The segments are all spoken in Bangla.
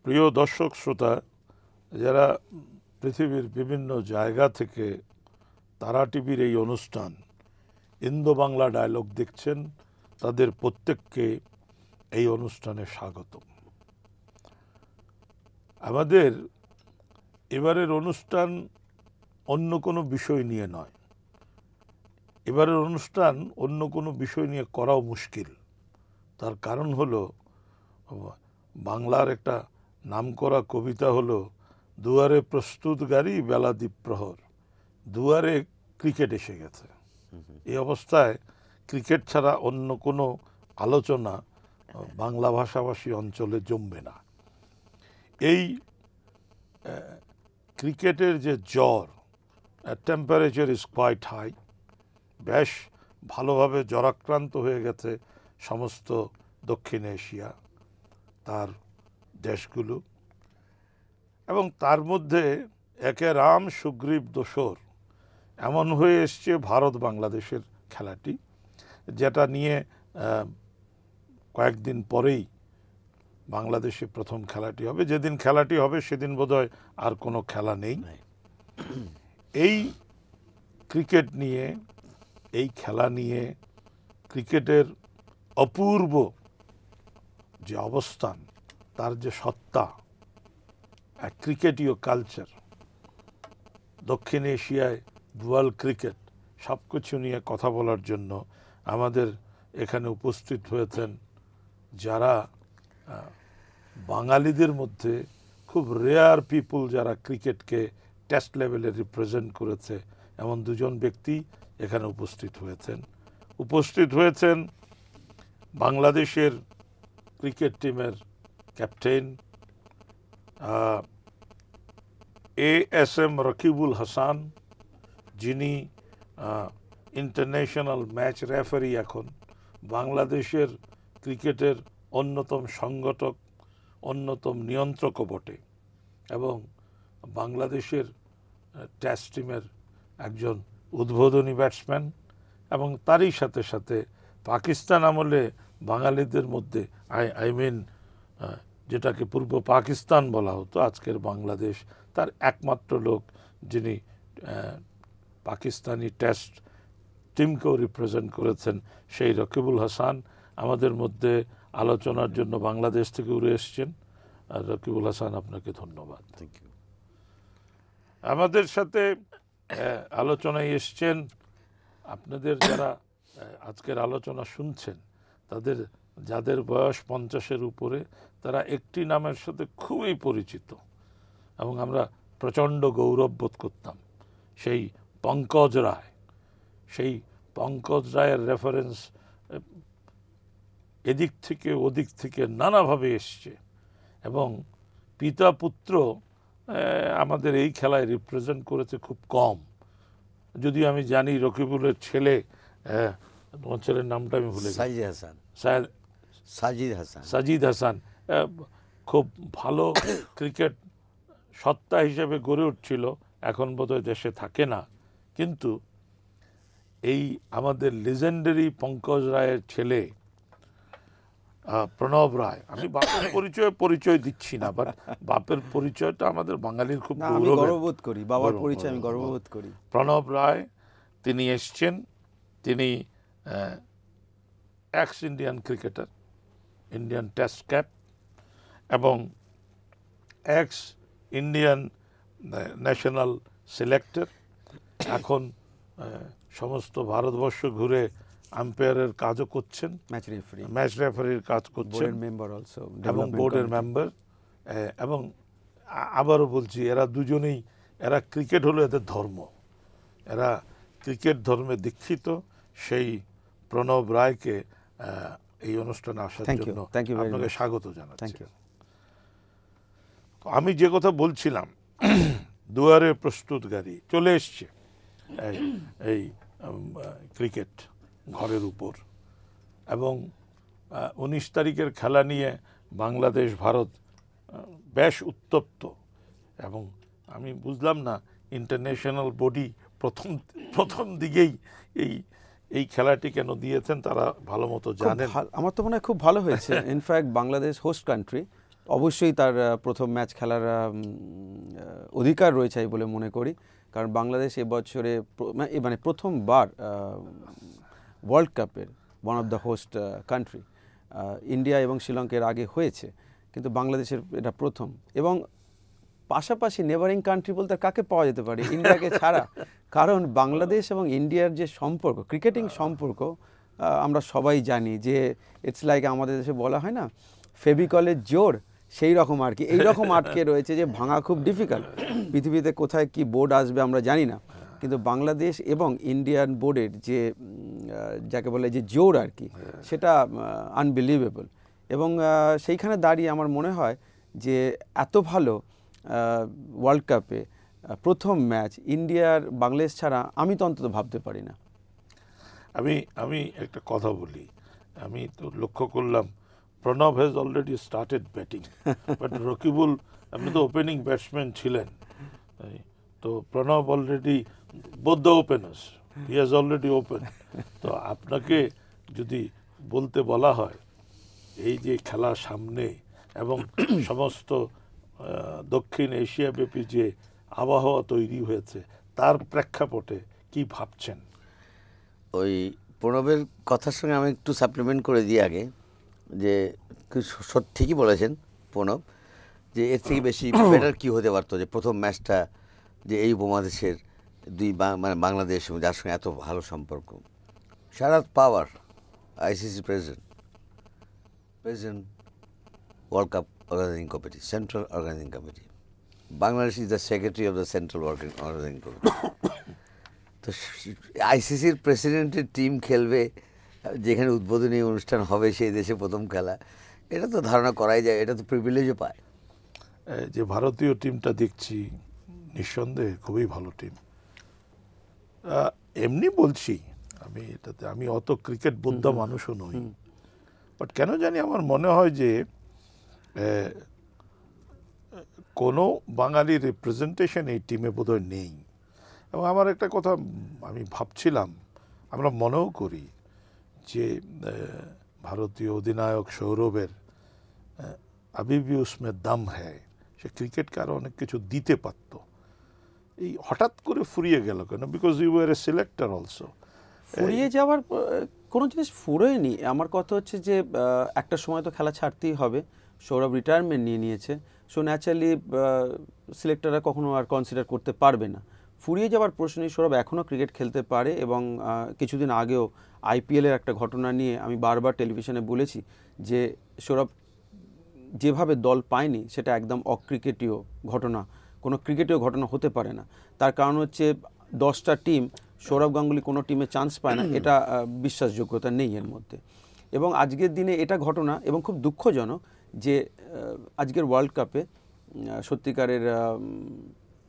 প্রিয় দর্শক শ্রোতা, যারা পৃথিবীর বিভিন্ন জায়গা থেকে তারা টিভির এই অনুষ্ঠান ইন্দো বাংলা ডায়ালগ দেখছেন, তাদের প্রত্যেককে এই অনুষ্ঠানে স্বাগত। আমাদের এবারের অনুষ্ঠান অন্য কোনো বিষয় নিয়ে নয়। এবারের অনুষ্ঠান অন্য কোনো বিষয় নিয়ে করাও মুশকিল। তার কারণ হলো, বাংলার একটা নামকরা কবিতা হলো, দুয়ারে প্রস্তুত গাড়ি বেলা দ্বীপ্রহর, দুয়ারে ক্রিকেট এসে গেছে। এই অবস্থায় ক্রিকেট ছাড়া অন্য কোনো আলোচনা বাংলা ভাষাভাষী অঞ্চলে জমবে না। এই ক্রিকেটের যে জ্বর, টেম্পারেচার ইজ কোয়াইট হাই, বেশ ভালোভাবে জ্বরাক্রান্ত হয়ে গেছে সমস্ত দক্ষিণ এশিয়া, তার দেশগুলো, এবং তার মধ্যে একে রাম সুগ্রীব দোসর এমন হয়ে এসছে ভারত বাংলাদেশের খেলাটি, যেটা নিয়ে কয়েকদিন পরেই বাংলাদেশে প্রথম খেলাটি হবে। যেদিন খেলাটি হবে সেদিন বোধহয় আর কোনো খেলা নেই। এই ক্রিকেট নিয়ে, এই খেলা নিয়ে, ক্রিকেটের অপূর্ব যে অবস্থান, তার যে সত্তা, ক্রিকেটীয় কালচার, দক্ষিণ এশিয়ায় ওয়ার্ল্ড ক্রিকেট, সব কিছু নিয়ে কথা বলার জন্য আমাদের এখানে উপস্থিত হয়েছেন যারা বাঙালিদের মধ্যে খুব রেয়ার পিপল, যারা ক্রিকেটকে টেস্ট লেভেলে রিপ্রেজেন্ট করেছে, এমন দুজন ব্যক্তি এখানে উপস্থিত হয়েছেন বাংলাদেশের ক্রিকেট টিমের ক্যাপ্টেন ASM রকিবুল হাসান, যিনি ইন্টারন্যাশনাল ম্যাচ রেফারি, এখন বাংলাদেশের ক্রিকেটের অন্যতম সংগঠক, অন্যতম নিয়ন্ত্রকও বটে, এবং বাংলাদেশের টেস্ট টিমের একজন উদ্বোধনী ব্যাটসম্যান, এবং তারই সাথে সাথে পাকিস্তান আমলে বাঙালিদের মধ্যে আই মিন যেটাকে পূর্ব পাকিস্তান বলা হতো, আজকের বাংলাদেশ, তার একমাত্র লোক যিনি পাকিস্তানি টেস্ট টিমকেও রিপ্রেজেন্ট করেছেন, সেই রকিবুল হাসান আমাদের মধ্যে আলোচনার জন্য বাংলাদেশ থেকে উড়ে এসছেন। রকিবুল হাসান, আপনাকে ধন্যবাদ। Thank you. আমাদের সাথে আলোচনায় এসছেন, আপনাদের যারা আজকের আলোচনা শুনছেন, যাদের বয়স 50-এর উপরে, তারা একটি নামের সাথে খুবই পরিচিত এবং আমরা প্রচণ্ড গৌরব বোধ করতাম, সেই পঙ্কজ রায়। সেই পঙ্কজ রায়ের রেফারেন্স এদিক থেকে ওদিক থেকে নানাভাবে এসছে, এবং পিতা পুত্র আমাদের এই খেলায় রিপ্রেজেন্ট করেছে খুব কম। যদিও আমি জানি রকিবুলের ছেলে, তোমার ছেলের নামটা আমি ভুলে গেছি, সাজিদ হাসান, খুব ভালো ক্রিকেট সত্তা হিসেবে গড়ে উঠছিল, এখন বোধহয় দেশে থাকে না। কিন্তু এই আমাদের লিজেন্ডারি পঙ্কজ রায়ের ছেলে প্রণব রায়, আমি বাপের পরিচয় দিচ্ছি না, বাট বাপের পরিচয়টা আমাদের বাঙালির খুব গর্ববোধ করি, বাবার পরিচয় আমি গর্ববোধ করি। প্রণব রায়, তিনি এসছেন, তিনি x Indian cricketer, Indian test cap, এবং এক্স ইন্ডিয়ান ন্যাশনাল সিলেক্টর। এখন সমস্ত ভারতবর্ষ ঘুরে আম্পায়ারের কাজও করছেন, ম্যাচ রেফারির কাজ করছেন, এবং বোর্ডের মেম্বার। এবং আবারও বলছি, এরা দুজনেই, এরা ক্রিকেট হলো এদের ধর্ম, এরা ক্রিকেট ধর্মে দীক্ষিত। সেই প্রণব রায়কে এই অনুষ্ঠানে আসার জন্য আপনাকে স্বাগত জানাচ্ছি। আমি যে কথা বলছিলাম, দুয়ারে প্রস্তুত গাড়ি চলে এসছে এই ক্রিকেট ঘরের উপর, এবং 19 তারিখের খেলা নিয়ে বাংলাদেশ ভারত বেশ উত্তপ্ত। এবং আমি বুঝলাম না ইন্টারন্যাশনাল বডি প্রথম দিকেই এই খেলাটি কেন দিয়েছেন, তারা ভালো মতো জানেন। আমার তো মনে হয় খুব ভালো হয়েছে। ইনফ্যাক্ট বাংলাদেশ হোস্ট কান্ট্রি, অবশ্যই তার প্রথম ম্যাচ খেলার অধিকার রয়েছে আমি বলে মনে করি, কারণ বাংলাদেশ এবছরে মানে প্রথমবার ওয়ার্ল্ড কাপের one of the host country. India এবং শ্রীলঙ্কার আগে হয়েছে, কিন্তু বাংলাদেশের এটা প্রথম। এবং পাশাপাশি নেবারিং কান্ট্রি বলতে কাকে পাওয়া যেতে পারে ইন্ডিয়াকে ছাড়া, কারণ বাংলাদেশ এবং ইন্ডিয়ার যে সম্পর্ক, ক্রিকেটিং সম্পর্ক, আমরা সবাই জানি যে ইটস লাইক আমাদের দেশে বলা হয় না ফেভিকলের জোর, সেই রকম আর কি, এইরকম আটকে রয়েছে যে ভাঙা খুব ডিফিকাল্ট। পৃথিবীতে কোথায় কি বোর্ড আসবে আমরা জানি না, কিন্তু বাংলাদেশ এবং ইন্ডিয়ান বোর্ডের যে যাকে বলে যে জোর আর কি, সেটা আনবিলিভেবল। এবং সেইখানে দাঁড়িয়ে আমার মনে হয় যে এত ভালো ওয়ার্ল্ড কাপে প্রথম ম্যাচ ইন্ডিয়ার বাংলাদেশ ছাড়া আমি তো অন্তত ভাবতে পারি না। আমি একটা কথা বলি, আমি তো লক্ষ্য করলাম Pranab has already started batting, but Rakibul, আপনি তো ওপেনিং ব্যাটসম্যান ছিলেন, তো Pranab already both the openers, he has already open. তো আপনাকে যদি বলতে বলা হয় এই যে খেলা সামনে এবং সমস্ত দক্ষিণ এশিয়া ব্যাপী যে আবহাওয়া তৈরি হয়েছে, তার প্রেক্ষাপটে কি ভাবছেন? ওই প্রণবের কথার সঙ্গে আমি একটু সাপ্লিমেন্ট করে দিই আগে, যে ঠিকই বলেছেন প্রণব, যে এর থেকে বেশি বেটার কী হতে পারতো যে প্রথম ম্যাচটা যে এই উপমহাদেশের মানে বাংলাদেশ যার সঙ্গে এত ভালো সম্পর্ক, Sharad Pawar ICC president world cup organizing committee, central organizing committee, Bangladesh is the secretary of the central organizing committee. তো আইসিসির প্রেসিডেন্টের টিম খেলবে যেখানে উদ্বোধনী অনুষ্ঠান হবে সেই দেশে প্রথম খেলা, এটা তো ধারণা করাই যায়, এটা তো প্রিভিলেজও পায়। যে ভারতীয় টিমটা দেখছি নিঃসন্দেহে খুবই ভালো টিম। এমনি বলছি আমি অত ক্রিকেট বোদ্ধা মানুষও নই, বাট কেন জানি আমার মনে হয় যে কোনো বাঙালি রিপ্রেজেন্টেশন এই টিমে বোধহয় নেই। এবং আমার একটা কথা আমি ভাবছিলাম, আমরা মনেও করি যে ভারতীয় অধিনায়ক সৌরভের আবিবি উসমে দাম হ্যায়, সে ক্রিকেটকে আরও অনেক কিছু দিতে পারত, এই হঠাৎ করে ফুরিয়ে গেল কেন? Because you were a selector also. ফুরিয়ে যাওয়ার কোনো জিনিস ফুরোয়নি। আমার কথা হচ্ছে যে একটা সময় তো খেলা ছাড়তেই হবে, সৌরভ রিটায়ারমেন্ট নিয়ে নিয়েছে, সো ন্যাচারালি সিলেক্টররা কখনো আর কনসিডার করতে পারবে না। ফুরিয়ে যাওয়ার প্রশ্ন নেই, সৌরভ এখনও ক্রিকেট খেলতে পারে। এবং কিছুদিন আগেও আইপিএলের একটা ঘটনা নিয়ে আমি বারবার টেলিভিশনে বলেছি যে সৌরভ যেভাবে দল পায়নি সেটা একদম অক্রিকেটীয় ঘটনা, কোনো ক্রিকেটীয় ঘটনা হতে পারে না। তার কারণ হচ্ছে 10টা টিম, সৌরভ গাঙ্গুলি কোনো টিমে চান্স পায় না, এটা বিশ্বাসযোগ্যতা নেই এর মধ্যে। এবং আজকের দিনে এটা ঘটনা, এবং খুব দুঃখজনক যে আজকের ওয়ার্ল্ড কাপে সত্যিকারের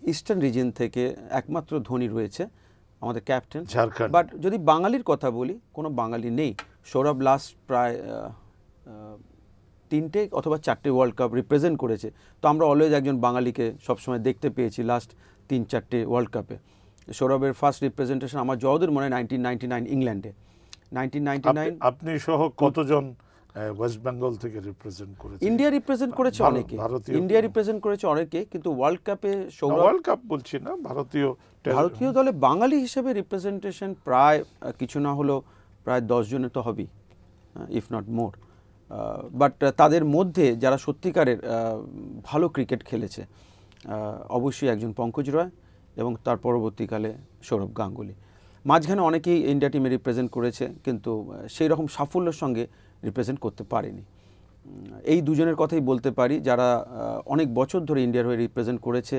ইস্টার্ন রিজিয়ন থেকে একমাত্র ধোনি রয়েছে আমাদের ক্যাপ্টেন, বাট যদি বাঙালির কথা বলি কোনো বাঙালি নেই। সৌরভ লাস্ট প্রায় 3টে অথবা 4টে ওয়ার্ল্ড কাপ রিপ্রেজেন্ট করেছে, তো আমরা অলওয়েজ একজন বাঙালিকে সবসময় দেখতে পেয়েছি লাস্ট 3-4টে ওয়ার্ল্ড কাপে। সৌরভের ফার্স্ট রিপ্রেজেন্টেশন আমার যতদূর মনে হয় 1999 ইংল্যান্ডে। 1999 আপনি সহ কতজন ওয়েস্ট বেঙ্গল থেকে রিপ্রেজেন্ট করেছে? ইন্ডিয়া রিপ্রেজেন্ট করেছে অনেকে, ইন্ডিয়া রিপ্রেজেন্ট করেছে অনেকে, কিন্তু ওয়ার্ল্ড কাপে সৌরভ, ওয়ার্ল্ড কাপ বলছি না, ভারতীয় দলে বাঙালি হিসেবে রিপ্রেজেন্টেশন প্রায় কিছু না হলো প্রায় 10 জনের তো হবেই, ইফ নট মোর। বাট তাদের মধ্যে যারা সত্যিকারের ভালো ক্রিকেট খেলেছে অবশ্যই একজন পঙ্কজ রয় এবং তার পরবর্তীকালে সৌরভ গাঙ্গুলি। মাঝখানে অনেকেই ইন্ডিয়া টিমে রিপ্রেজেন্ট করেছে, কিন্তু সেই রকম সাফল্যের সঙ্গে রিপ্রেজেন্ট করতে পারেনি। এই দুজনের কথাই বলতে পারি যারা অনেক বছর ধরে ইন্ডিয়ার হয়ে রিপ্রেজেন্ট করেছে,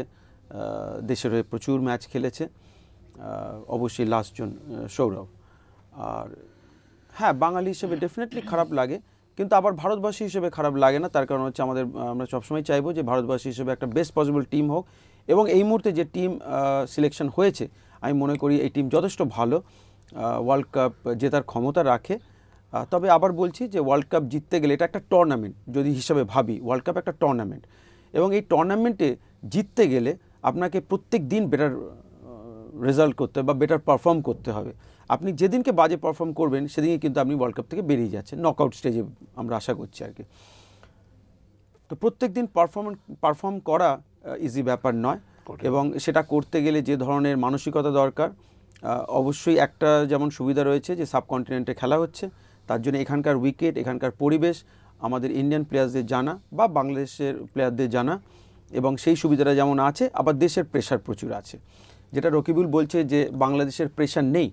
দেশের হয়ে প্রচুর ম্যাচ খেলেছে। অবশ্যই লাস্টজন সৌরভ। আর হ্যাঁ, বাঙালি হিসেবে ডেফিনেটলি খারাপ লাগে, কিন্তু আবার ভারতবাসী হিসেবে খারাপ লাগে না। তার কারণ হচ্ছে আমরা সবসময় চাইবো যে ভারতবাসী হিসেবে একটা বেস্ট পসিবল টিম হোক, এবং এই মুহূর্তে যে টিম সিলেকশন হয়েছে আমি মনে করি এই টিম যথেষ্ট ভালো, ওয়ার্ল্ড কাপ জেতার ক্ষমতা রাখে। তবে আবার বলছি যে ওয়ার্ল্ড কাপ জিততে গেলে এটা একটা টুর্নামেন্ট, যদি হিসাবে ভাবি ওয়ার্ল্ড কাপ একটা টুর্নামেন্ট, এবং এই টুর্নামেন্টে জিততে গেলে আপনাকে প্রত্যেক দিন বেটার রেজাল্ট করতে বা বেটার পারফর্ম করতে হবে। আপনি যেদিনকে বাজে পারফর্ম করবেন সেদিনকে কিন্তু আপনি ওয়ার্ল্ড কাপ থেকে বেরিয়ে যাচ্ছেন, নকআউট স্টেজে আমরা আশা করছি আর কি। তো প্রত্যেক দিন পারফর্ম করা ইজি ব্যাপার নয়, এবং সেটা করতে গেলে যে ধরনের মানসিকতা দরকার, অবশ্যই একটা যেমন সুবিধা রয়েছে যে সাবকন্টিনেন্টে খেলা হচ্ছে, তার জন্য এখানকার উইকেট, এখানকার পরিবেশ আমাদের ইন্ডিয়ান প্লেয়ারদের জানা বা বাংলাদেশের প্লেয়ারদের জানা, এবং সেই সুবিধাটা যেমন আছে, আবার দেশের প্রেশার প্রচুর আছে। যেটা রকিবুল বলছে যে বাংলাদেশের প্রেশার নেই,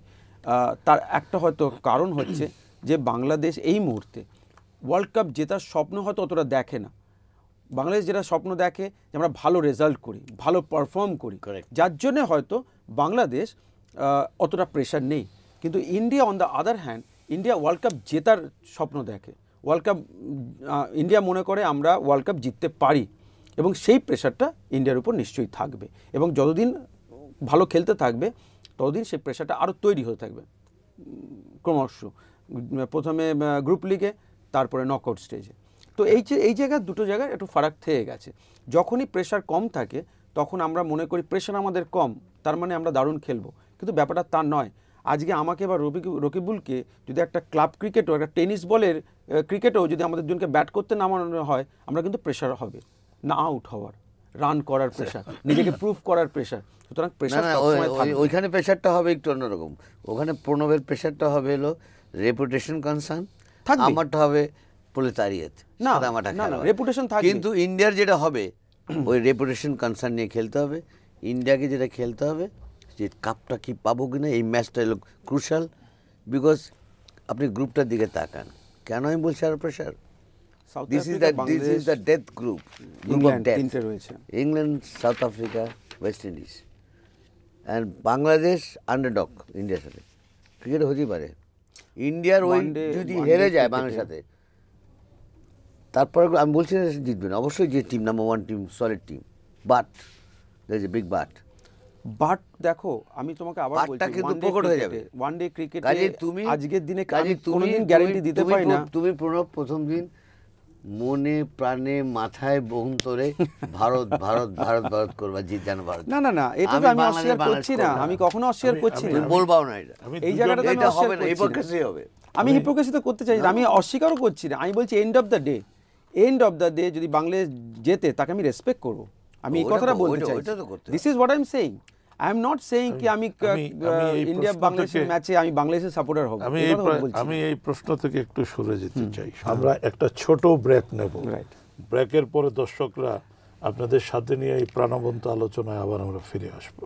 তার একটা হয়তো কারণ হচ্ছে যে বাংলাদেশ এই মুহূর্তে ওয়ার্ল্ড কাপ জেতার স্বপ্ন হয়তো অতটা দেখে না। বাংলাদেশ যেটা স্বপ্ন দেখে যে আমরা ভালো রেজাল্ট করি, ভালো পারফর্ম করি, যার জন্যে হয়তো বাংলাদেশ অতটা প্রেশার নেই। কিন্তু India on the other hand, India world cup জেতার স্বপ্ন দেখে। ওয়ার্ল্ড কাপ ইন্ডিয়া মনে করে আমরা ওয়ার্ল্ড কাপ জিততে পারি, এবং সেই প্রেশারটা ইন্ডিয়ার উপর নিশ্চয়ই থাকবে, এবং যতদিন ভালো খেলতে থাকবে ততদিন সেই প্রেশারটা আরও তৈরি হতে থাকবে ক্রমশ, প্রথমে গ্রুপ লিগে, তারপরে নকআউট স্টেজে। তো এই জায়গায় দুটো জায়গায় একটু ফারাক থেকে গেছে। যখনই প্রেশার কম থাকে তখন আমরা মনে করি প্রেশার আমাদের কম, তার মানে আমরা দারুণ খেলবো, কিন্তু ব্যাপারটা তা নয়। আজকে আমাকে বা রকিবুলকে যদি একটা ক্লাব ক্রিকেটও, একটা টেনিস বলের ক্রিকেটেও যদি আমাদের দুজনকে ব্যাট করতে নামানো হয়, আমরা কিন্তু প্রেশার হবে, না আউট হওয়ার, রান করার প্রেশার, নিজেকে প্রুভ করার প্রেশার। সুতরাং প্রেশার ওইখানে প্রেশারটা হবে একটু অন্যরকম। ওখানে প্রণবের প্রেশারটা হবে হলো রেপুটেশন কনসার্ন, আমারটা হবে প্রলেতারিয়েত, না রেপুটেশন থাকবে। কিন্তু ইন্ডিয়ার যেটা হবে ওই রেপুটেশন কনসার্ন নিয়ে খেলতে হবে। ইন্ডিয়াকে যেটা খেলতে হবে যে কাপটা কি পাবো কিনা, এই ম্যাচটা হলো ক্রুশাল। বিকজ আপনি গ্রুপটার দিকে তাকান, কেন আমি বলছি আর pressure, this is the death group of death. England, South Africa, West Indies and Bangladesh underdog ইন্ডিয়ার সাথে। ক্রিকেট হতেই পারে ইন্ডিয়ার ওই যদি হেরে যায় বাংলাদেশের সাথে, তারপর আমি বলছি না জিতবেন, অবশ্যই যে team number 1 team, solid team, but there is a big but. But দেখো, আমি তোমাকে আবার বলছি, কিন্তু প্রকট হয়ে যাবে ওয়ান ডে ক্রিকেটে। তুমি আজকের দিনে কোনোদিন গ্যারান্টি দিতে পারি না। তুমি প্রথম দিন মনে প্রাণে মাথায় বহন্তরে ভারত ভারত ভারত ভারত করবা, জিত জানো ভারত। না এটা তো আমি অস্বীকার করছি না, আমি কখনো অস্বীকার করছি না, বলবাও না এটা, এই জায়গাটাতে আমি অস্বীকার করছি না, হিপোক্রেসি হবে। আমি হিপোক্রেসি তো করতে চাই না, আমি অস্বীকারও করছি না। আমি বলছি এন্ড অফ দ্য ডে যদি বাংলাদেশ জেতে তাকে আমি রেসপেক্ট করব, আমি এই কথাটা বলতে চাই। This is what I am saying. I am not saying কি আমি ইন্ডিয়া বাংলাদেশের ম্যাচে আমি বাংলাদেশের সাপোর্টার হব। আমি এই প্রশ্ন থেকে একটু সরে যেতে চাই। আমরা একটা ছোট ব্রেক নেব, ব্রেকের পরে দর্শকরা আপনাদের সাথে নিয়ে এই প্রাণবন্ত আলোচনায় আবার আমরা ফিরে আসবো।